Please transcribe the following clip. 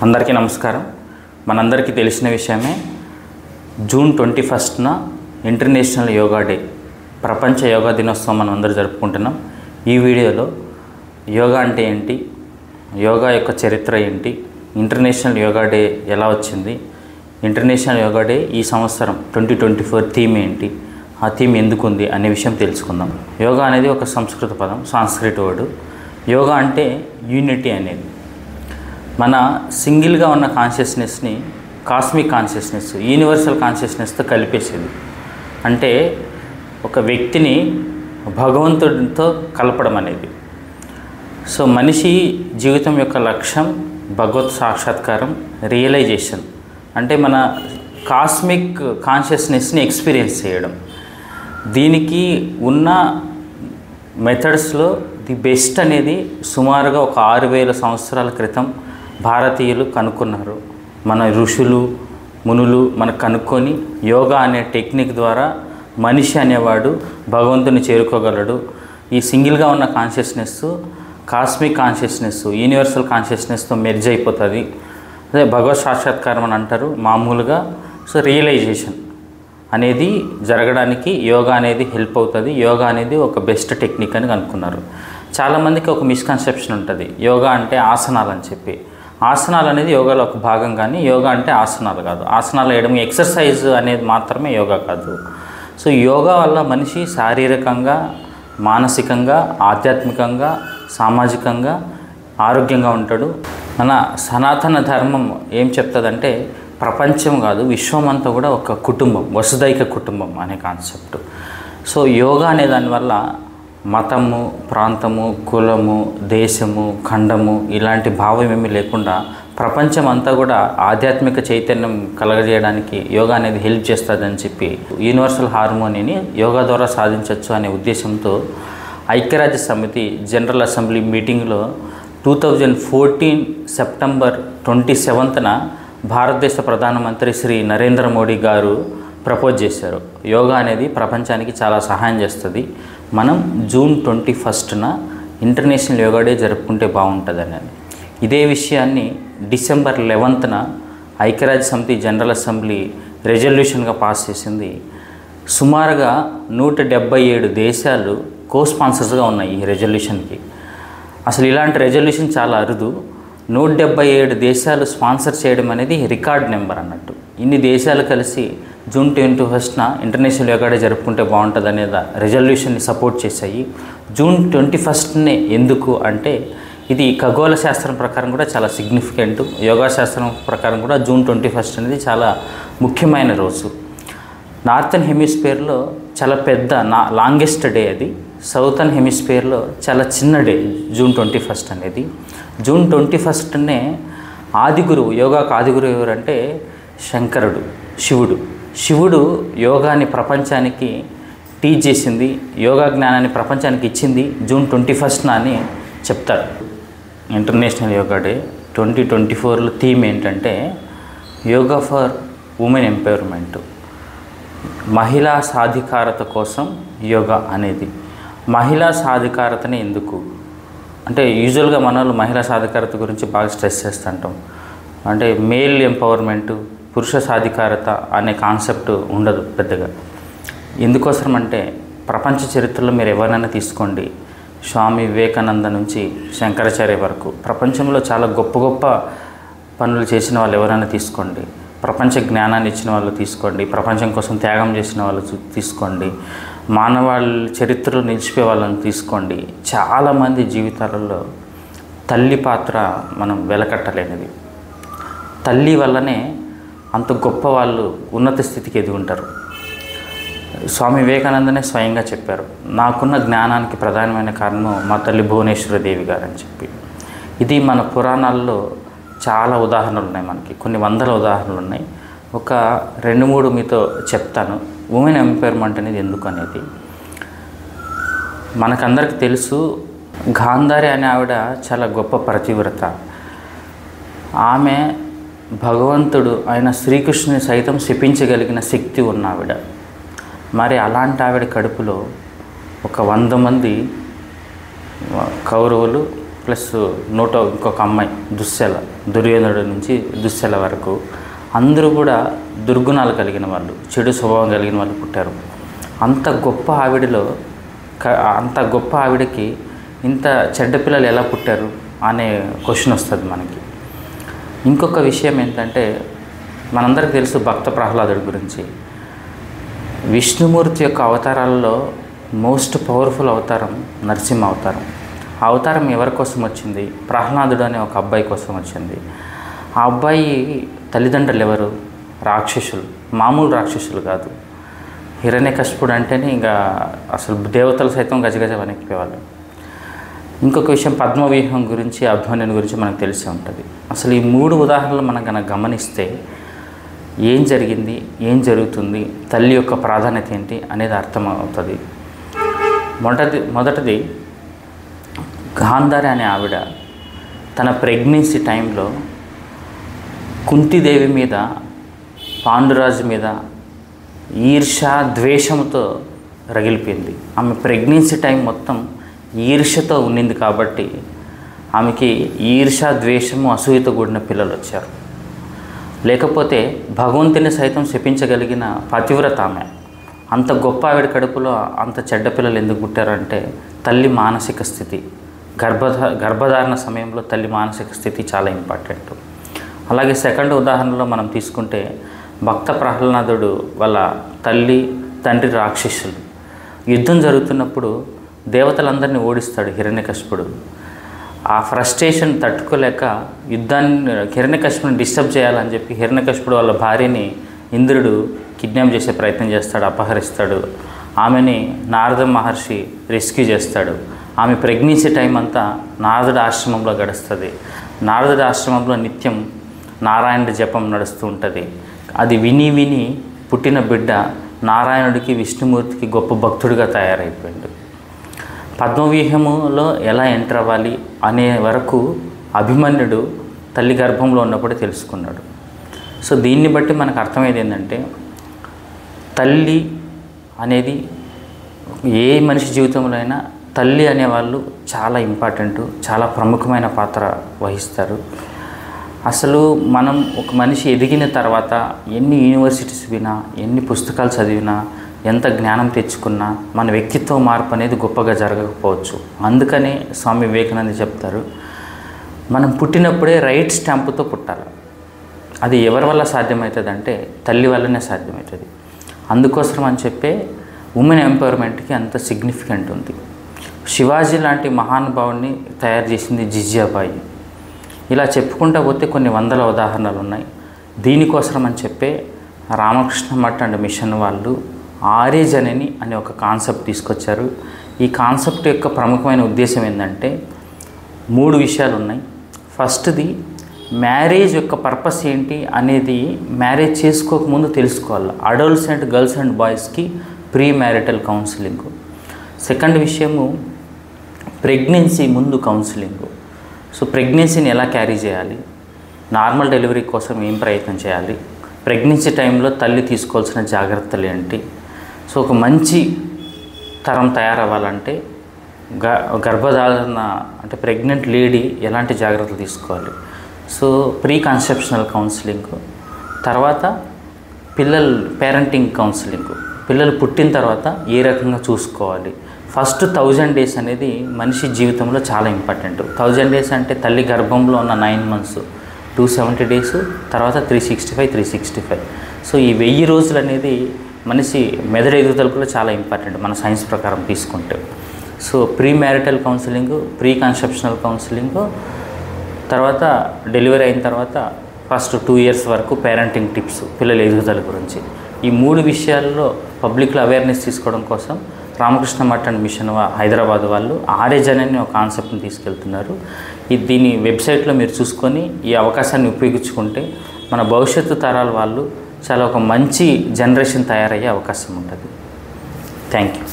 అందరికీ నమస్కారం. మనందరికీ తెలిసిన విషయమే, జూన్ 21న ఇంటర్నేషనల్ యోగా డే, ప్రపంచ యోగా దినోత్సవం మనం అందరూ జరుపుకుంటున్నాం. ఈ వీడియోలో యోగా అంటే ఏంటి, యోగా యొక్క చరిత్ర ఏంటి, ఇంటర్నేషనల్ యోగా డే ఎలా వచ్చింది, ఇంటర్నేషనల్ యోగా డే ఈ సంవత్సరం 2024 థీమ్ ఏంటి, ఆ థీమ్ ఎందుకు ఉంది అనే విషయం తెలుసుకుందాం. యోగా అనేది ఒక సంస్కృత పదం, సాంస్క్రిట్ వర్డ్. యోగా అంటే యూనిటీ అనేది, మన సింగిల్గా ఉన్న కాన్షియస్నెస్ని కాస్మిక్ కాన్షియస్నెస్, యూనివర్సల్ కాన్షియస్నెస్తో కలిపేసేది. అంటే ఒక వ్యక్తిని భగవంతుడితో కలపడం అనేది. సో మనిషి జీవితం యొక్క లక్ష్యం భగవత్ సాక్షాత్కారం, రియలైజేషన్. అంటే మన కాస్మిక్ కాన్షియస్నెస్ని ఎక్స్పీరియన్స్ చేయడం. దీనికి ఉన్న మెథడ్స్లో ది బెస్ట్ అనేది సుమారుగా ఒక 6000 సంవత్సరాల క్రితం భారతీయులు కనుక్కున్నారు. మన ఋషులు మునులు మనకు కనుక్కొని యోగా అనే టెక్నిక్ ద్వారా మనిషి అనేవాడు భగవంతుని చేరుకోగలడు. ఈ సింగిల్గా ఉన్న కాన్షియస్నెస్ కాస్మిక్ కాన్షియస్నెస్, యూనివర్సల్ కాన్షియస్నెస్తో మెర్జ్ అయిపోతుంది. అదే భగవత్ సాక్షాత్కారం అని అంటారు మామూలుగా. సో రియలైజేషన్ అనేది జరగడానికి యోగా అనేది హెల్ప్ అవుతుంది. యోగా అనేది ఒక బెస్ట్ టెక్నిక్ అని కనుక్కున్నారు. చాలామందికి ఒక మిస్కన్సెప్షన్ ఉంటుంది, యోగా అంటే ఆసనాలు అని చెప్పి. ఆసనాలు అనేది యోగాలో ఒక భాగం, కానీ యోగా అంటే ఆసనాలు కాదు. ఆసనాలు వేయడం ఎక్సర్సైజ్ అనేది మాత్రమే యోగా కాదు. సో యోగా వల్ల మనిషి శారీరకంగా, మానసికంగా, ఆధ్యాత్మికంగా, సామాజికంగా ఆరోగ్యంగా ఉంటాడు. మన సనాతన ధర్మం ఏం చెప్తుందంటే ప్రపంచం కాదు, విశ్వం అంతా కూడా ఒక కుటుంబం, వసుదైక కుటుంబం అనే కాన్సెప్ట్. సో యోగా అనే దానివల్ల మతము, ప్రాంతము, కులము, దేశము, ఖండము ఇలాంటి భావం ఏమీ లేకుండా ప్రపంచం అంతా కూడా ఆధ్యాత్మిక చైతన్యం కలగజేయడానికి యోగా అనేది హెల్ప్ చేస్తుందని చెప్పి యూనివర్సల్ హార్మోనీని యోగా ద్వారా సాధించవచ్చు అనే ఉద్దేశంతో ఐక్యరాజ్య సమితి జనరల్ అసెంబ్లీ మీటింగ్లో 2014 సెప్టెంబర్ 27న భారతదేశ ప్రధానమంత్రి శ్రీ నరేంద్ర మోడీ గారు ప్రపోజ్ చేశారు. యోగా అనేది ప్రపంచానికి చాలా సహాయం చేస్తుంది, మనం జూన్ 21న ఇంటర్నేషనల్ యోగా డే జరుపుకుంటే బాగుంటుందని. ఇదే విషయాన్ని డిసెంబర్ 11న ఐక్యరాజ్య సమితి జనరల్ అసెంబ్లీ రెజల్యూషన్గా పాస్ చేసింది. సుమారుగా 177 దేశాలు కో-స్పాన్సర్స్గా ఉన్నాయి ఈ రెజల్యూషన్కి. అసలు ఇలాంటి రెజల్యూషన్ చాలా అరుదు. 177 దేశాలు స్పాన్సర్ చేయడం అనేది రికార్డ్ నెంబర్ అన్నట్టు. ఇన్ని దేశాలు కలిసి జూన్ 21న ఇంటర్నేషనల్ యోగా డే జరుపుకుంటే బాగుంటుంది అనే రెజల్యూషన్ని సపోర్ట్ చేశాయి. జూన్ 21నే ఎందుకు అంటే ఇది ఖగోళ శాస్త్రం ప్రకారం కూడా చాలా సిగ్నిఫికెంట్. యోగా శాస్త్రం ప్రకారం కూడా జూన్ 21 అనేది చాలా ముఖ్యమైన రోజు. నార్థన్ హెమిస్ఫియర్లో చాలా పెద్ద లాంగెస్ట్ డే అది. సౌతర్న్ హెమిస్ఫియర్లో చాలా చిన్న డే జూన్ 21 అనేది. జూన్ 21నే ఆదిగురువు, యోగాకు ఆదిగురువు ఎవరంటే శంకరుడు, శివుడు యోగాని ప్రపంచానికి టీచ్ చేసింది, యోగా జ్ఞానాన్ని ప్రపంచానికి ఇచ్చింది జూన్ 21న అని చెప్తారు. ఇంటర్నేషనల్ యోగా డే 2024లో థీమ్ ఏంటంటే యోగా ఫర్ ఉమెన్ ఎంపవర్మెంట్, మహిళా సాధికారత కోసం యోగా అనేది. మహిళా సాధికారతని ఎందుకు అంటే యూజువల్గా మన వాళ్ళు మహిళా సాధికారత గురించి బాగా స్ట్రెస్ చేస్తుంటాం. అంటే మేల్ ఎంపవర్మెంటు, పురుష సాధికారత అనే కాన్సెప్ట్ ఉండదు పెద్దగా. ఎందుకోసం అంటే ప్రపంచ చరిత్రలో మీరు ఎవరైనా తీసుకోండి, స్వామి వివేకానంద నుంచి శంకరాచార్య వరకు ప్రపంచంలో చాలా గొప్ప గొప్ప పనులు చేసిన వాళ్ళు ఎవరైనా తీసుకోండి, ప్రపంచ జ్ఞానాన్ని ఇచ్చిన వాళ్ళు తీసుకోండి, ప్రపంచం కోసం త్యాగం చేసిన వాళ్ళు తీసుకోండి, మానవాళి చరిత్రలో నిలిచిపోయే వాళ్ళని తీసుకోండి. చాలామంది జీవితాలలో తల్లి పాత్ర మనం వెలకట్టలేనిది. తల్లి వల్లనే అంత గొప్ప వాళ్ళు ఉన్నత స్థితికి ఎదిగి ఉంటారు. స్వామి వివేకానందనే స్వయంగా చెప్పారు, నాకున్న జ్ఞానానికి ప్రధానమైన కారణం మా తల్లి భువనేశ్వరి దేవి గారు అని చెప్పి. ఇది మన పురాణాల్లో చాలా ఉదాహరణలు ఉన్నాయి, మనకి కొన్ని వందల ఉదాహరణలు ఉన్నాయి. ఒక 2-3 మీతో చెప్తాను. ఉమెన్ ఎంపవర్మెంట్ అనేది ఎందుకు అనేది మనకందరికి తెలుసు. గాంధారి అనే ఆవిడ చాలా గొప్ప పతివ్రత. ఆమె భగవంతుడు ఆయన శ్రీకృష్ణుని సైతం శపించగలిగిన శక్తి ఉన్న ఆవిడ. మరి అలాంటి ఆవిడ కడుపులో ఒక 100 మంది కౌరవులు ప్లస్ ఇంకొక అమ్మాయి దుశ్శల, దుర్యోధనుడి నుంచి దుశ్శల వరకు అందరూ కూడా దుర్గుణాలు కలిగిన వాళ్ళు, చెడు స్వభావం కలిగిన వాళ్ళు పుట్టారు. అంత గొప్ప ఆవిడకి ఇంత చెడ్డ పిల్లలు ఎలా పుట్టారు అనే క్వశ్చన్ వస్తుంది మనకి. ఇంకొక విషయం ఏంటంటే, మనందరికీ తెలుసు భక్త ప్రహ్లాదుడి గురించి. విష్ణుమూర్తి యొక్క అవతారాలలో మోస్ట్ పవర్ఫుల్ అవతారం నరసింహ అవతారం. ఆ అవతారం ఎవరి కోసం వచ్చింది? ప్రహ్లాదుడు అనే ఒక అబ్బాయి కోసం వచ్చింది. ఆ అబ్బాయి తల్లిదండ్రులు ఎవరు? రాక్షసులు, మామూలు రాక్షసులు కాదు. హిరణ్యకశిపుడు అంటేనే ఇంకా అసలు దేవతలు సైతం గజగజ వణికిపోయేవాళ్ళు. ఇంకొక విషయం, పద్మవ్యూహం గురించి, అభిమన్యుని గురించి మనకు తెలిసి ఉంటుంది. అసలు ఈ 3 ఉదాహరణలు మనం కనుక గమనిస్తే ఏం జరిగింది, ఏం జరుగుతుంది, తల్లి యొక్క ప్రాధాన్యత ఏంటి అనేది అర్థమవుతుంది. మొదటిది గాంధారి అనే ఆవిడ తన ప్రెగ్నెన్సీ టైంలో కుంతిదేవి మీద, పాండురాజు మీద ఈర్ష ద్వేషంతో రగిలిపోయింది. ఆమె ప్రెగ్నెన్సీ టైం మొత్తం ఈర్షతో ఉండింది కాబట్టి ఆమెకి ఈర్ష, ద్వేషము, అసూయతో కూడిన పిల్లలు వచ్చారు. లేకపోతే భగవంతుని సైతం శపించగలిగిన పతివ్రత ఆమె. అంత గొప్ప ఆవిడ కడుపులో అంత చెడ్డ పిల్లలు ఎందుకు పుట్టారంటే తల్లి మానసిక స్థితి, గర్భధారణ సమయంలో తల్లి మానసిక స్థితి చాలా ఇంపార్టెంట్. అలాగే సెకండ్ ఉదాహరణలో మనం తీసుకుంటే భక్త ప్రహ్లాదుడు వాళ్ళ తల్లి తండ్రి రాక్షసులు. యుద్ధం జరుగుతున్నప్పుడు దేవతలందరినీ ఓడిస్తాడు హిరణ్యకశిపుడు. ఆ ఫ్రస్ట్రేషన్ తట్టుకోలేక హిరణ్యకశిపుని డిస్టర్బ్ చేయాలని చెప్పి హిరణ్యకశిపుడు వాళ్ళ భార్యని ఇంద్రుడు కిడ్నాప్ చేసే ప్రయత్నం చేస్తాడు, అపహరిస్తాడు. ఆమెని నారద మహర్షి రెస్క్యూ చేస్తాడు. ఆమె ప్రెగ్నెన్సీ టైం అంతా నారదుడి ఆశ్రమంలో గడుస్తుంది. నారదుడి ఆశ్రమంలో నిత్యం నారాయణుడి జపం నడుస్తూ ఉంటుంది. అది విని పుట్టిన బిడ్డ నారాయణుడికి, విష్ణుమూర్తికి గొప్ప భక్తుడిగా తయారైపోయాడు. పద్మవ్యూహములో ఎలా ఎంటర్ అవ్వాలి అనే వరకు అభిమన్యుడు తల్లి గర్భంలో ఉన్నప్పుడే తెలుసుకున్నాడు. సో దీన్ని బట్టి మనకు అర్థమయ్యేది ఏంటంటే, తల్లి అనేది ఏ మనిషి జీవితంలో అయినా తల్లి అనేవాళ్ళు చాలా ఇంపార్టెంట్, చాలా ప్రముఖమైన పాత్ర వహిస్తారు. అసలు మనం ఒక మనిషి ఎదిగిన తర్వాత ఎన్ని యూనివర్సిటీస్ వినా, ఎన్ని పుస్తకాలు చదివినా, ఎంత జ్ఞానం తెచ్చుకున్నా మన వ్యక్తిత్వ మార్పు అనేది గొప్పగా జరగకపోవచ్చు. అందుకనే స్వామి వివేకానంద చెప్తారు, మనం పుట్టినప్పుడే రైట్ స్టాంపుతో పుట్టాలి. అది ఎవరి వల్ల సాధ్యమవుతుంది అంటే తల్లి వల్లనే సాధ్యమవుతుంది. అందుకోసం అని చెప్పే ఉమెన్ ఎంపవర్మెంట్కి అంత సిగ్నిఫికెంట్ ఉంది. శివాజీ లాంటి మహానుభావుడిని తయారు చేసింది జిజియాబాయి. ఇలా చెప్పుకుంటూ పోతే కొన్ని వందల ఉదాహరణలు ఉన్నాయి. దీనికోసం అని చెప్పే రామకృష్ణ మఠ్ అండ్ మిషన్ వాళ్ళు ఆర్యజనని అనే ఒక కాన్సెప్ట్ తీసుకొచ్చారు. ఈ కాన్సెప్ట్ యొక్క ప్రముఖమైన ఉద్దేశం ఏంటంటే 3 విషయాలు ఉన్నాయి. ఫస్ట్ది, మ్యారేజ్ యొక్క పర్పస్ ఏంటి అనేది మ్యారేజ్ చేసుకోకముందు తెలుసుకోవాలి. అడల్ట్స్ గర్ల్స్ అండ్ బాయ్స్కి ప్రీ మ్యారిటల్ కౌన్సిలింగ్. సెకండ్ విషయము, ప్రెగ్నెన్సీ ముందు కౌన్సిలింగ్. సో ప్రెగ్నెన్సీని ఎలా క్యారీ చేయాలి, నార్మల్ డెలివరీ కోసం ఏం ప్రయత్నం చేయాలి, ప్రెగ్నెన్సీ టైంలో తల్లి తీసుకోవాల్సిన జాగ్రత్తలు ఏంటి. సో ఒక మంచి తరం తయారవ్వాలంటే గర్భధారణ అంటే ప్రెగ్నెంట్ లేడీ ఎలాంటి జాగ్రత్తలు తీసుకోవాలి. సో ప్రీ కన్సెప్షనల్ కౌన్సిలింగ్, తర్వాత పేరెంటింగ్ కౌన్సిలింగ్, పిల్లలు పుట్టిన తర్వాత ఏ రకంగా చూసుకోవాలి. ఫస్ట్ 1000 days అనేది మనిషి జీవితంలో చాలా ఇంపార్టెంట్. 1000 days అంటే తల్లి గర్భంలో ఉన్న 9 months, 270 days, తర్వాత 365. సో ఈ 1000 రోజులు అనేది మనిషి మెదడు ఎదుగుదల కూడా చాలా ఇంపార్టెంట్ మన సైన్స్ ప్రకారం తీసుకుంటే. So pre marital counselling, pre conceptional counselling, తర్వాత డెలివరీ అయిన తర్వాత ఫస్ట్ 2 years వరకు పేరెంటింగ్ టిప్స్, పిల్లల ఎదుగుదల గురించి. ఈ 3 విషయాల్లో పబ్లిక్లో అవేర్నెస్ తీసుకోవడం కోసం రామకృష్ణ మఠ్ అండ్ మిషన్ హైదరాబాద్ వాళ్ళు ఆర్యజనని ఒక కాన్సెప్ట్ని తీసుకెళ్తున్నారు. దీని వెబ్సైట్లో మీరు చూసుకొని ఈ అవకాశాన్ని ఉపయోగించుకుంటే మన భవిష్యత్తు తరాల వాళ్ళు చాలా ఒక మంచి జనరేషన్ తయారయ్యే అవకాశం ఉంటుంది. Thank you.